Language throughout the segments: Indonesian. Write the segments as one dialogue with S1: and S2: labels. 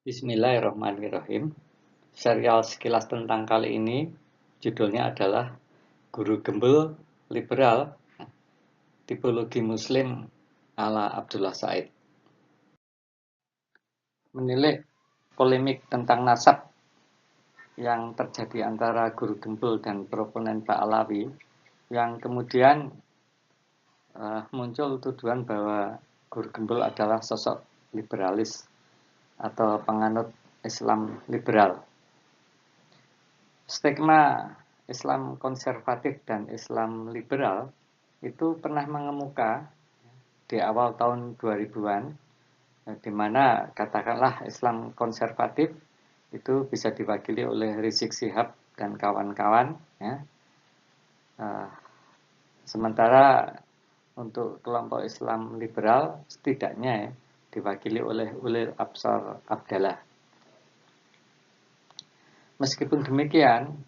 S1: Bismillahirrahmanirrahim. Serial sekilas tentang kali ini judulnya adalah Guru Gembul Liberal, Tipologi Muslim ala Abdullah Said. Menilik polemik tentang nasab yang terjadi antara Guru Gembul dan proponen Pak Alawi, yang kemudian muncul tuduhan bahwa Guru Gembul adalah sosok liberalis atau penganut Islam liberal. Stigma Islam konservatif dan Islam liberal itu pernah mengemuka di awal tahun 2000-an, di mana katakanlah Islam konservatif itu bisa diwakili oleh Rizik Syihab dan kawan-kawan, ya. Sementara untuk kelompok Islam liberal setidaknya diwakili oleh Ulil Absar Abdallah. Meskipun demikian,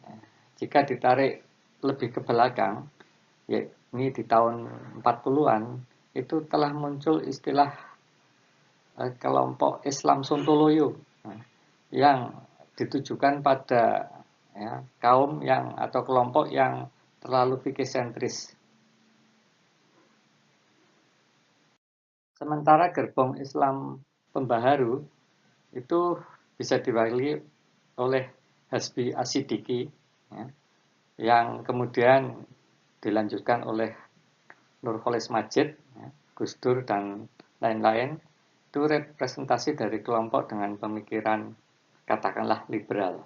S1: jika ditarik lebih ke belakang, yakni di tahun 40-an, itu telah muncul istilah kelompok Islam Sontoloyo yang ditujukan pada kaum yang atau kelompok yang terlalu fikih sentris. Sementara gerbong Islam pembaharu itu bisa diwakili oleh Hasbi Asidiki, yang kemudian dilanjutkan oleh Nurholis Majid, Gus Dur, dan lain-lain. Itu representasi dari kelompok dengan pemikiran katakanlah liberal.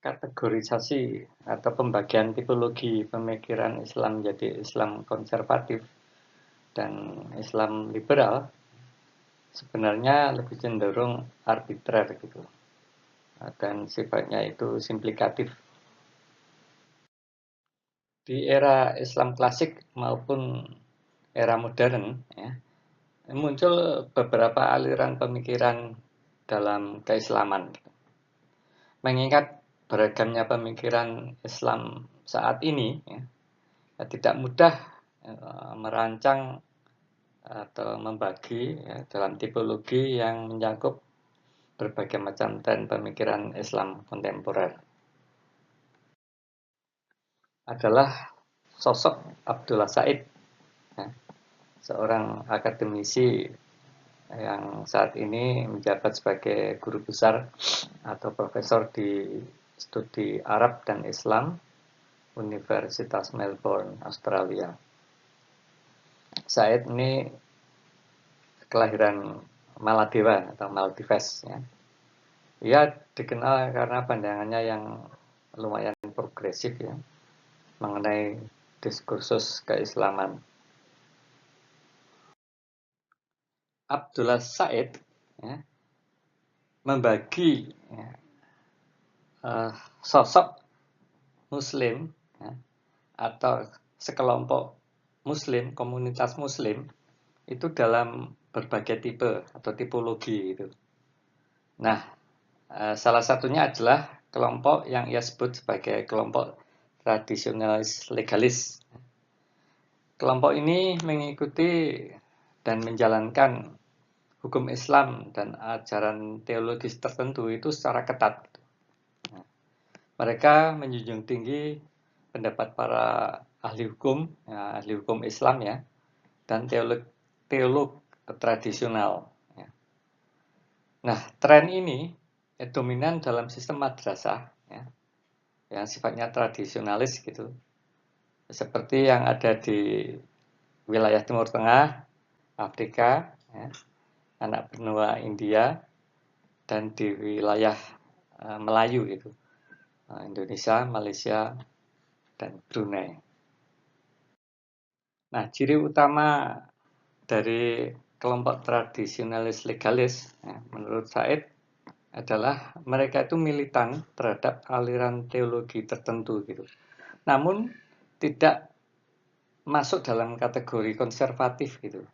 S1: Kategorisasi atau pembagian tipologi pemikiran Islam menjadi Islam konservatif dan Islam liberal sebenarnya lebih cenderung arbitrer gitu, dan sifatnya itu simplikatif. Di era Islam klasik maupun era modern, muncul beberapa aliran pemikiran dalam keislaman. Mengingat beragamnya pemikiran Islam saat ini, tidak mudah merancang atau membagi dalam tipologi yang mencakup berbagai macam tren pemikiran Islam kontemporer. Adalah sosok Abdullah Said, seorang akademisi yang saat ini menjabat sebagai guru besar atau profesor di studi Arab dan Islam Universitas Melbourne, Australia. Said ini kelahiran Maladewa atau Maldives, Ia dikenal karena pandangannya yang lumayan progresif, mengenai diskursus keislaman. Abdullah Said membagi sosok Muslim atau sekelompok Muslim, komunitas Muslim itu dalam berbagai tipe atau tipologi itu. Nah, salah satunya adalah kelompok yang ia sebut sebagai kelompok tradisionalis legalis. Kelompok ini mengikuti dan menjalankan hukum Islam dan ajaran teologis tertentu itu secara ketat. Mereka menjunjung tinggi pendapat para ahli hukum Islam, dan teolog tradisional. Nah, tren ini dominan dalam sistem madrasah, yang sifatnya tradisionalis gitu, seperti yang ada di wilayah Timur Tengah, Afrika, anak benua India, dan di wilayah Melayu gitu, Indonesia, Malaysia, dan Brunei. Nah, ciri utama dari kelompok tradisionalis legalis, menurut Said, adalah mereka itu militan terhadap aliran teologi tertentu gitu. Namun tidak masuk dalam kategori konservatif gitu,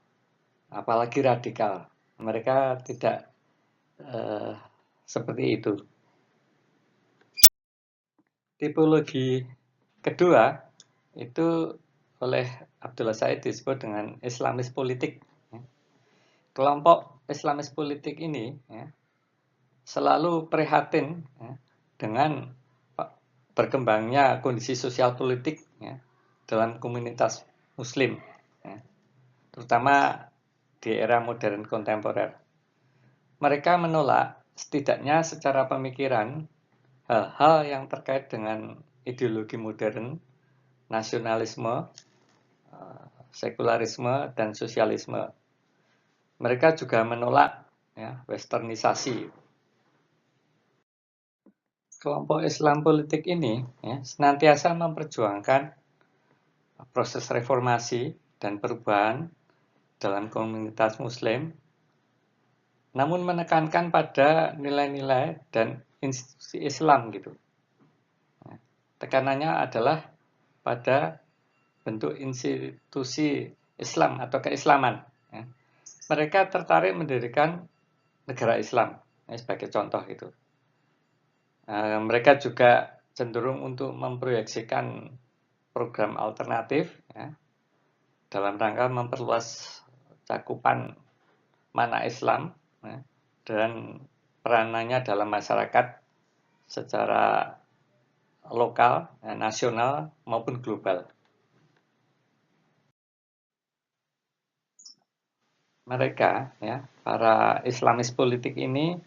S1: apalagi radikal. Mereka tidak seperti itu. Tipologi kedua itu oleh Abdullah Said disebut dengan Islamis politik. Kelompok Islamis politik ini ya, selalu prihatin ya, dengan berkembangnya kondisi sosial politik ya, dalam komunitas Muslim, ya, terutama di era modern kontemporer. Mereka menolak setidaknya secara pemikiran hal-hal yang terkait dengan ideologi modern, nasionalisme, sekularisme, dan sosialisme. Mereka juga menolak ya, westernisasi. Kelompok Islam politik ini ya, senantiasa memperjuangkan proses reformasi dan perubahan dalam komunitas Muslim, namun menekankan pada nilai-nilai dan institusi Islam gitu. Tekanannya adalah pada bentuk institusi Islam atau keislaman. Ya. Mereka tertarik mendirikan negara Islam ya, sebagai contoh itu. Mereka juga cenderung untuk memproyeksikan program alternatif ya, dalam rangka memperluas cakupan makna Islam ya, dan peranannya dalam masyarakat secara lokal, ya, nasional maupun global. Mereka, ya, para Islamis politik ini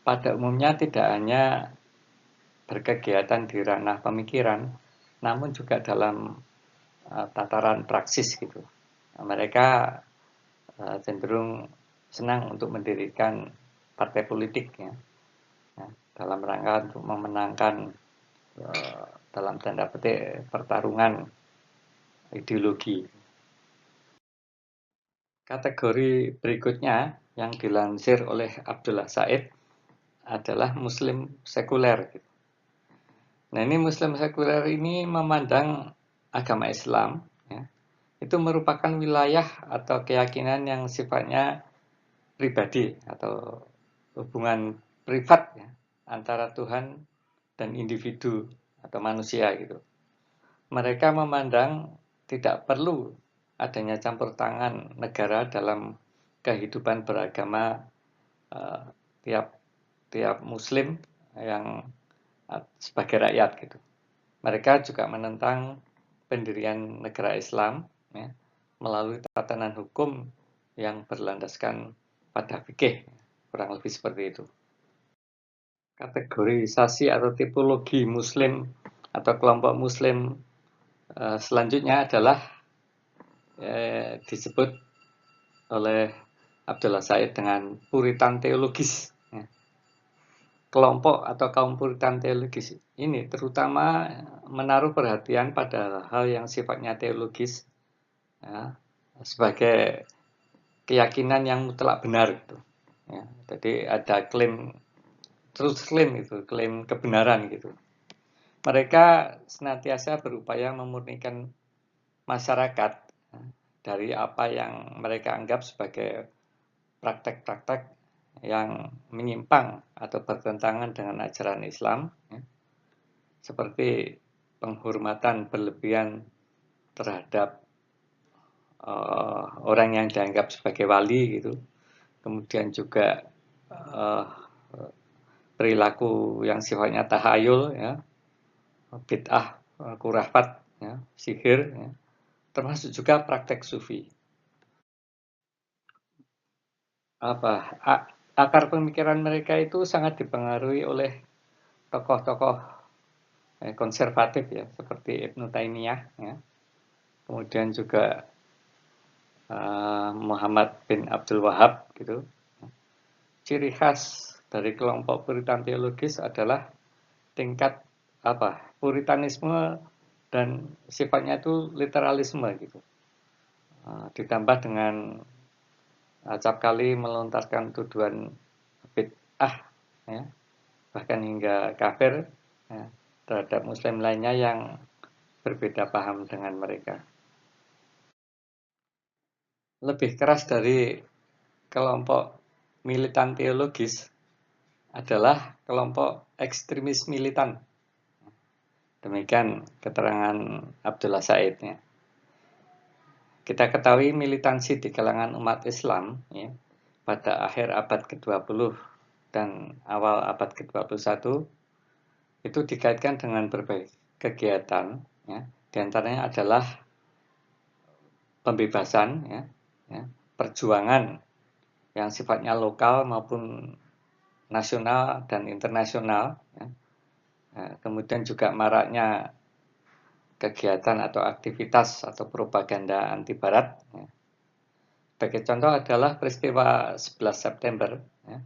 S1: pada umumnya tidak hanya berkegiatan di ranah pemikiran, namun juga dalam tataran praksis gitu. Mereka cenderung senang untuk mendirikan partai politik ya, dalam rangka untuk memenangkan dalam tanda petik pertarungan ideologi. Kategori berikutnya yang dilansir oleh Abdullah Said adalah Muslim sekuler. Nah, ini Muslim sekuler ini memandang agama Islam ya, itu merupakan wilayah atau keyakinan yang sifatnya pribadi atau hubungan privat ya, antara Tuhan dan individu atau manusia gitu. Mereka memandang tidak perlu adanya campur tangan negara dalam kehidupan beragama tiap Muslim yang sebagai rakyat gitu. Mereka juga menentang pendirian negara Islam ya, melalui tatanan hukum yang berlandaskan pada fikih, kurang lebih seperti itu. Kategorisasi atau tipologi Muslim atau kelompok Muslim selanjutnya adalah disebut oleh Abdullah Said dengan Puritan teologis. Kelompok atau kaum Puritan teologis ini terutama menaruh perhatian pada hal yang sifatnya teologis ya, sebagai keyakinan yang mutlak benar gitu. Ya, jadi ada klaim truth claim itu, klaim kebenaran gitu. Mereka senantiasa berupaya memurnikan masyarakat ya, dari apa yang mereka anggap sebagai praktek-praktek yang menyimpang atau bertentangan dengan ajaran Islam ya, seperti penghormatan berlebihan terhadap orang yang dianggap sebagai wali gitu, kemudian juga perilaku yang sifatnya tahayul ya, bid'ah, khurafat ya, sihir ya, termasuk juga praktek sufi. Akar pemikiran mereka itu sangat dipengaruhi oleh tokoh-tokoh konservatif ya, seperti Ibnu Taimiyah ya. Kemudian juga Muhammad bin Abdul Wahab gitu. Ciri khas dari kelompok Puritan teologis adalah tingkat puritanisme dan sifatnya itu literalisme gitu. Ditambah dengan acap kali melontarkan tuduhan bid'ah ya, bahkan hingga kafir ya, terhadap muslim lainnya yang berbeda paham dengan mereka. Lebih keras dari kelompok militan teologis adalah kelompok ekstremis militan. Demikian keterangan Abdullah Said ya. Kita ketahui militansi di kalangan umat Islam ya, pada akhir abad ke-20 dan awal abad ke-21 itu dikaitkan dengan berbagai kegiatan, ya. Di antaranya adalah pembebasan, ya, perjuangan yang sifatnya lokal maupun nasional dan internasional, ya. Kemudian juga maraknya kegiatan atau aktivitas atau propaganda anti Barat. Ya. Sebagai contoh adalah peristiwa 11 September, ya,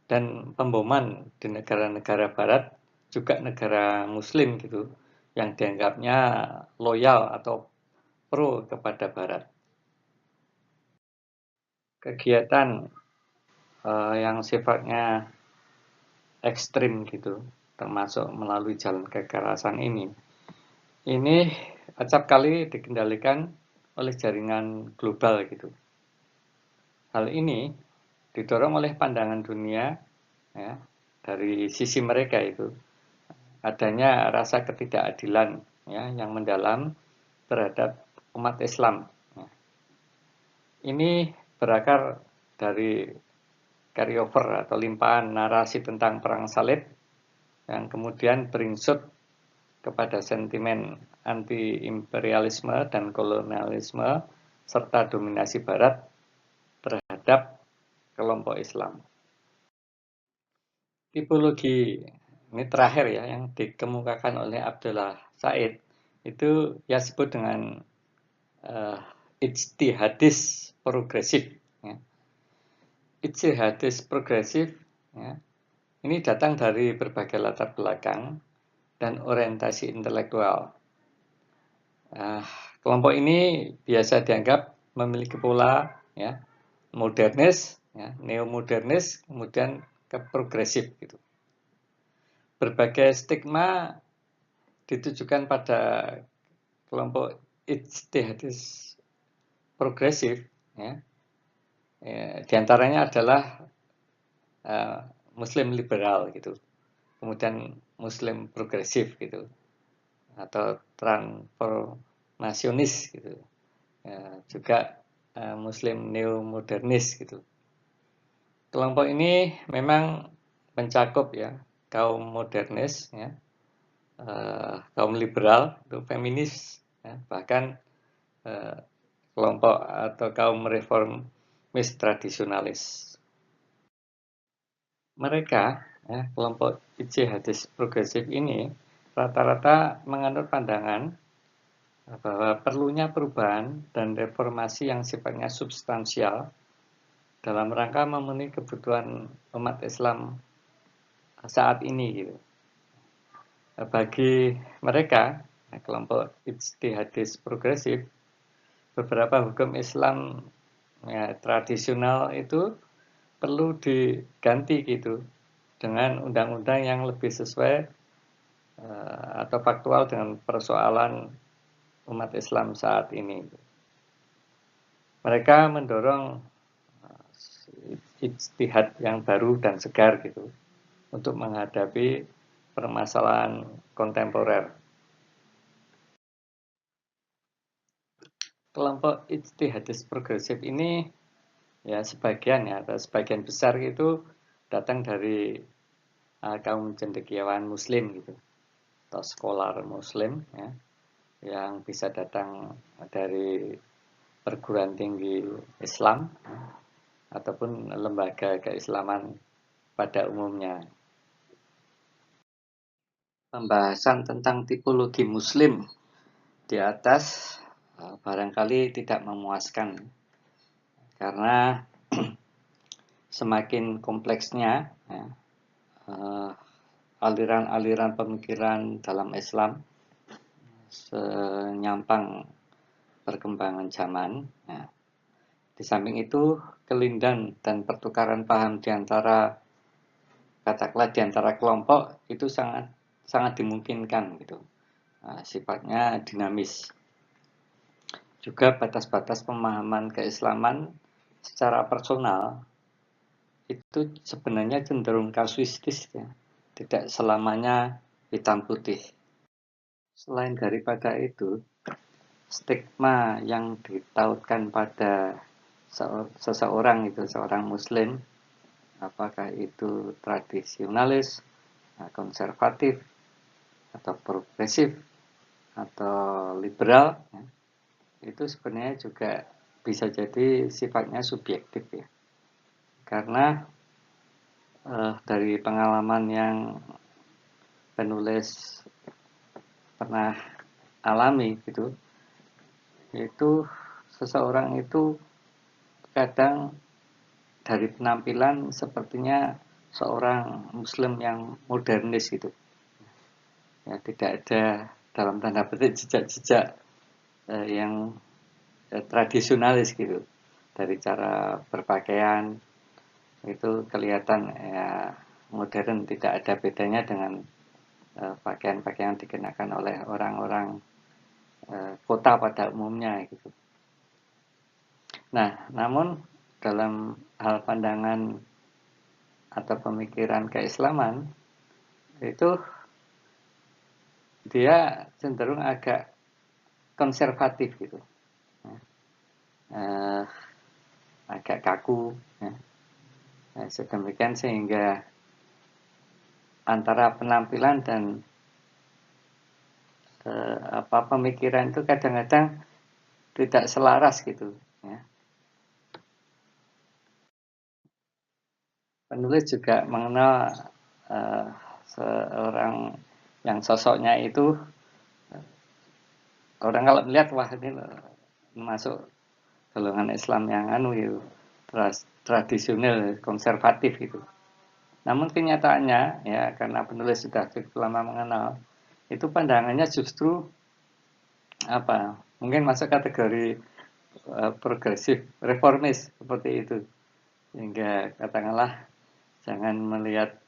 S1: dan pemboman di negara-negara Barat, juga negara Muslim gitu, yang dianggapnya loyal atau pro kepada Barat. Kegiatan yang sifatnya ekstrim gitu, termasuk melalui jalan kekerasan ini acap kali dikendalikan oleh jaringan global gitu. Hal ini didorong oleh pandangan dunia, ya, dari sisi mereka itu adanya rasa ketidakadilan, ya, yang mendalam terhadap umat Islam. Ya. Ini berakar dari carryover atau limpahan narasi tentang perang salib yang kemudian beringsut kepada sentimen anti-imperialisme dan kolonialisme serta dominasi Barat terhadap kelompok Islam. Tipologi ini terakhir ya yang dikemukakan oleh Abdullah Said itu ya sebut dengan ijtihadis progresif. Ya. Ijtihadis progresif, ya, ini datang dari berbagai latar belakang dan orientasi intelektual. Kelompok ini biasa dianggap memiliki pola, ya, modernis, ya, neomodernis, kemudian ke progresif gitu. Berbagai stigma ditujukan pada kelompok ijtihadis progresif, ya. Di antaranya adalah Muslim liberal gitu, kemudian Muslim progresif gitu, atau transformasionis gitu, juga Muslim neomodernis gitu. Kelompok ini memang mencakup ya kaum modernis, ya, kaum liberal, itu feminis, ya, bahkan kelompok atau kaum reformis tradisionalis. Mereka, ya, kelompok ijtihadis progresif ini rata-rata menganut pandangan bahwa perlunya perubahan dan reformasi yang sifatnya substansial dalam rangka memenuhi kebutuhan umat Islam saat ini gitu. Bagi mereka, kelompok ijtihadis progresif, beberapa hukum Islam, ya, tradisional itu perlu diganti gitu dengan undang-undang yang lebih sesuai atau faktual dengan persoalan umat Islam saat ini. Mereka mendorong ijtihad yang baru dan segar gitu untuk menghadapi permasalahan kontemporer. Kelompok ijtihadis progresif ini ya sebagian ya atau sebagian besar itu datang dari kaum cendekiawan Muslim gitu atau scholar Muslim, ya, yang bisa datang dari perguruan tinggi Islam, ya, ataupun lembaga keislaman pada umumnya. Pembahasan tentang tipologi Muslim di atas barangkali tidak memuaskan karena semakin kompleksnya, ya, aliran-aliran pemikiran dalam Islam senyampang perkembangan zaman. Ya. Di samping itu, kelindan dan pertukaran paham di antara katakanlah di antara kelompok itu sangat dimungkinkan gitu. Sifatnya dinamis. Juga batas-batas pemahaman keislaman secara personal itu sebenarnya cenderung kasuistis, ya. Tidak selamanya hitam putih. Selain daripada itu, stigma yang ditautkan pada seseorang itu, seorang muslim, apakah itu tradisionalis, konservatif, atau progresif, atau liberal, ya, itu sebenarnya juga bisa jadi sifatnya subjektif ya. Karena dari pengalaman yang penulis pernah alami gitu, itu seseorang itu kadang dari penampilan sepertinya seorang muslim yang modernis gitu. Ya, tidak ada dalam tanda petik jejak-jejak yang tradisionalis gitu. Dari cara berpakaian itu kelihatan ya modern, tidak ada bedanya dengan pakaian-pakaian dikenakan oleh orang-orang kota pada umumnya gitu. Nah, namun dalam hal pandangan atau pemikiran keislaman itu dia cenderung agak konservatif gitu, agak kaku, ya. Sedemikian sehingga antara penampilan dan pemikiran itu kadang-kadang tidak selaras gitu. Ya. Penulis juga mengenal seorang yang sosoknya itu orang kalau melihat wah ini masuk golongan Islam yang gitu, tradisional, konservatif gitu. Namun kenyataannya ya karena penulis sudah cukup lama mengenal, itu pandangannya justru mungkin masuk kategori progresif, reformis seperti itu. Sehingga katakanlah jangan melihat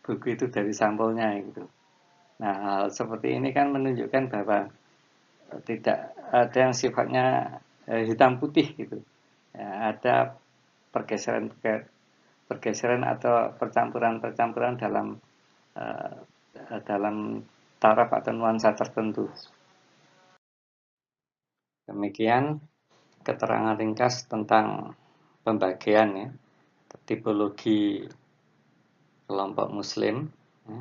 S1: buku itu dari sampulnya gitu. Nah, hal seperti ini kan menunjukkan bahwa tidak ada yang sifatnya hitam putih gitu. Ya, ada pergeseran atau percampuran dalam taraf atau nuansa tertentu. Demikian keterangan ringkas tentang pembagian ya, tipologi kelompok muslim ya,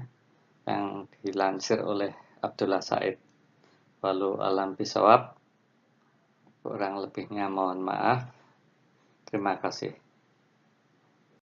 S1: yang dilansir oleh Abdullah Said. Walau alam bisawab, kurang lebihnya mohon maaf. Terima kasih.